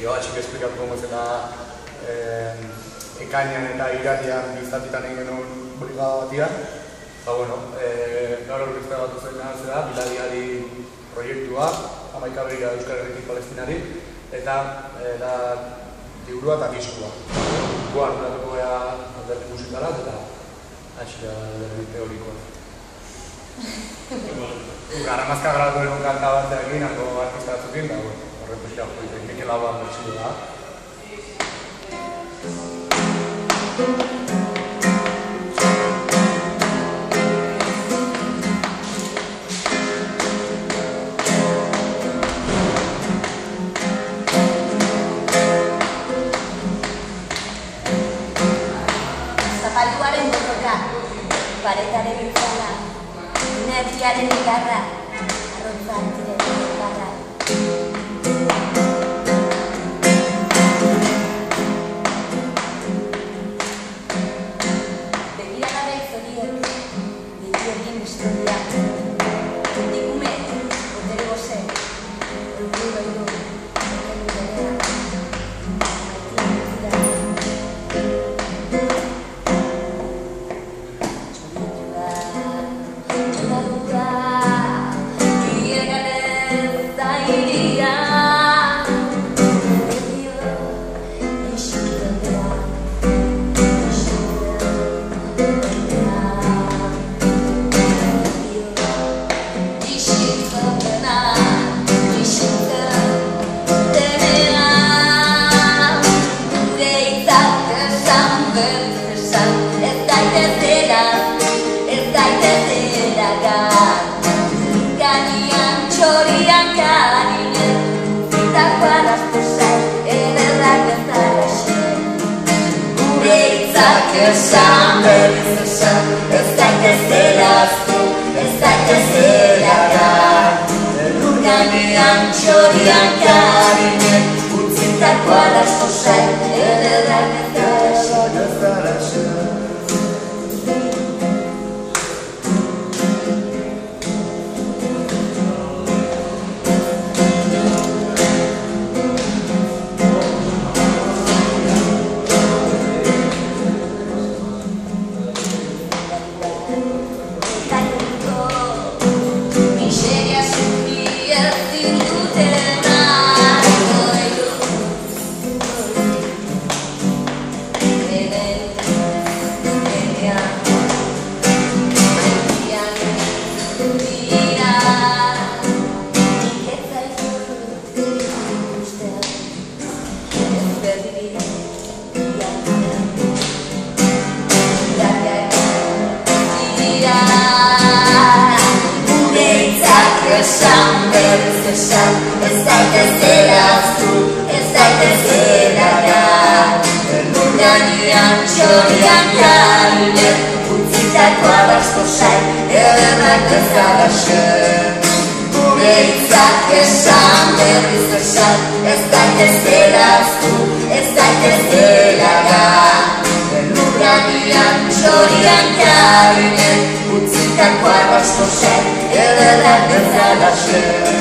Atxik esplikatuko zela ekainean eta iratian biztatitan egin genuen brigada batian. Gaur aurkeztea batu zen zera, Biladiari proiektua, 11 begira Euskal Herritik Palestinari, eta liburua eta diskua. Guan, duratuko gara alderdi musikalak eta atxika alderdi teorikoa. Garramazka grabatu egon kanta batzea egin, arko artista batzukin, da horren pixka joitek, Mikel Aban bertxillo da. Zapalduaren motorra, paretaren itzala, energiaren ikarra, arrotzan ziren ikarra. Begirada behitz horiek, beti horien historia. Dikume, botere goze, ordu behiru, horren uderea. Esan berriz esan, ez daitezela aztu, ez daitezela gar. Elur gainean txorian karinen, utzitako alasko zai, ederrak ez dara esan. Esan berriz esan, ez daitezela aztu, ez daitezela gar. Elur gainean txorian karinen, utzitako alasko zai, ederrak ez dara esan. Gure hitzak esan berriz esan, ez daitezela aztu, ez daitezela gar. Elur gainean txorian karinen, utzitako alasko zai, ederrak ez dara esan.